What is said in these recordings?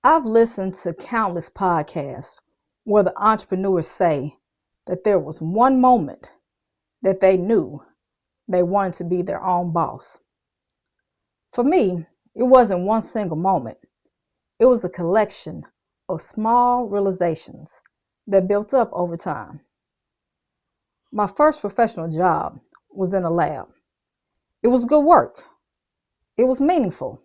I've listened to countless podcasts where the entrepreneurs say that there was one moment that they knew they wanted to be their own boss. For me, it wasn't one single moment. It was a collection of small realizations that built up over time. My first professional job was in a lab. It was good work. It was meaningful.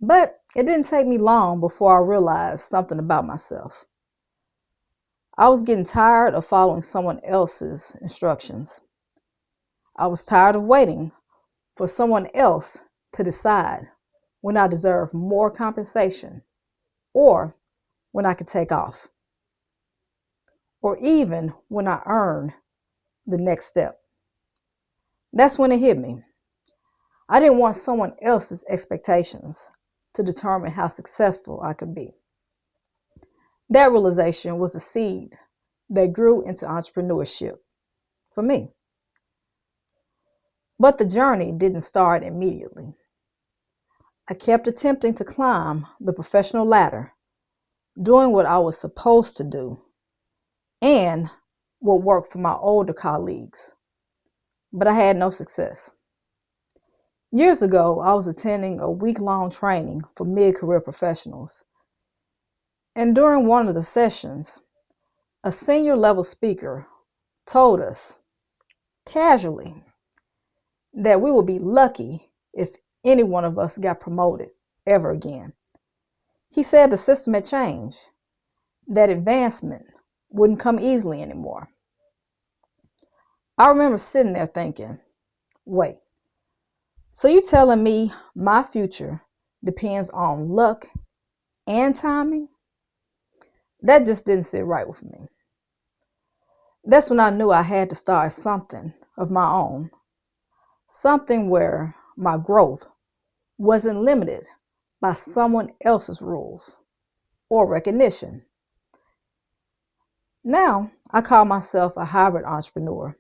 But it didn't take me long before I realized something about myself. I was getting tired of following someone else's instructions. I was tired of waiting for someone else to decide when I deserved more compensation or when I could take off, or even when I earned the next step. That's when it hit me. I didn't want someone else's expectations to determine how successful I could be. That realization was the seed that grew into entrepreneurship for me. But the journey didn't start immediately. I kept attempting to climb the professional ladder, doing what I was supposed to do and what worked for my older colleagues, but I had no success. Years ago, I was attending a week-long training for mid-career professionals, and during one of the sessions, a senior level speaker told us casually that we would be lucky if any one of us got promoted ever again. He said the system had changed, that advancement wouldn't come easily anymore. I remember sitting there thinking, wait, so you telling me my future depends on luck and timing? That just didn't sit right with me. That's when I knew I had to start something of my own, something where my growth wasn't limited by someone else's rules or recognition. Now, I call myself a hybrid entrepreneur,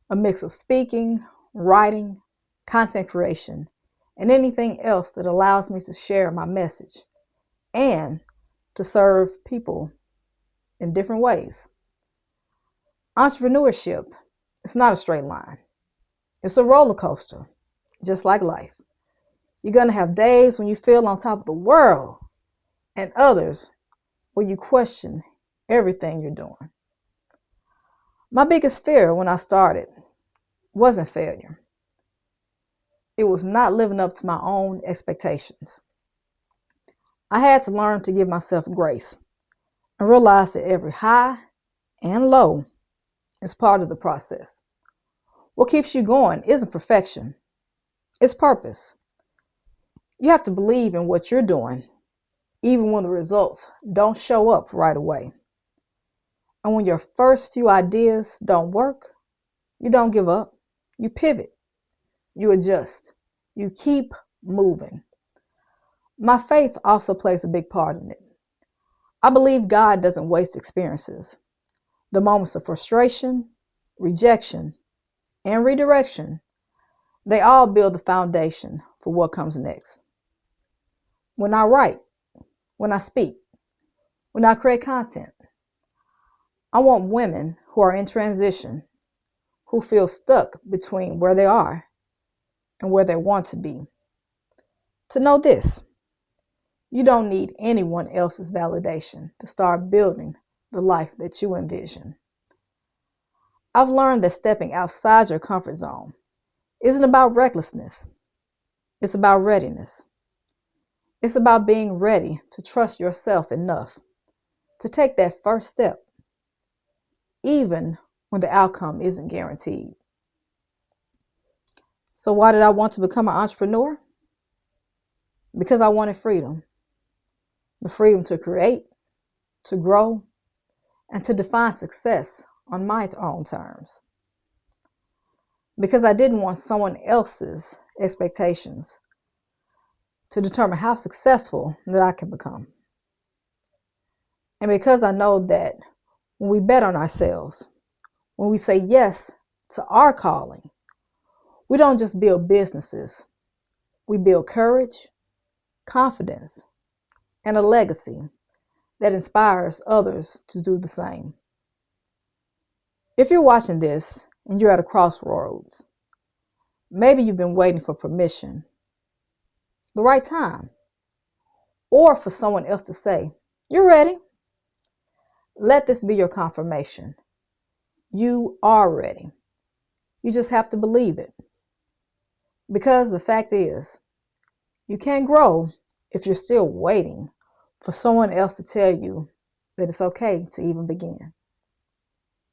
a mix of speaking, writing, content creation, and anything else that allows me to share my message and to serve people in different ways. Entrepreneurship is not a straight line. It's a roller coaster, just like life. You're going to have days when you feel on top of the world and others where you question everything you're doing. My biggest fear when I started wasn't failure. It was not living up to my own expectations. I had to learn to give myself grace and realize that every high and low is part of the process. What keeps you going isn't perfection, it's purpose. You have to believe in what you're doing, even when the results don't show up right away. And when your first few ideas don't work, you don't give up. You pivot. You adjust. You keep moving. My faith also plays a big part in it. I believe God doesn't waste experiences. The moments of frustration, rejection, and redirection, they all build the foundation for what comes next. When I write, when I speak, when I create content, I want women who are in transition, who feel stuck between where they are and where they want to be, to know this: you don't need anyone else's validation to start building the life that you envision. I've learned that stepping outside your comfort zone isn't about recklessness. It's about readiness. It's about being ready to trust yourself enough to take that first step, even when the outcome isn't guaranteed. So why did I want to become an entrepreneur? Because I wanted freedom. The freedom to create, to grow, and to define success on my own terms. Because I didn't want someone else's expectations to determine how successful that I could become. And because I know that when we bet on ourselves, when we say yes to our calling, we don't just build businesses. We build courage, confidence, and a legacy that inspires others to do the same. If you're watching this and you're at a crossroads, maybe you've been waiting for permission, the right time, or for someone else to say, "You're ready." Let this be your confirmation. You are ready. You just have to believe it. Because the fact is, you can't grow if you're still waiting for someone else to tell you that it's okay to even begin.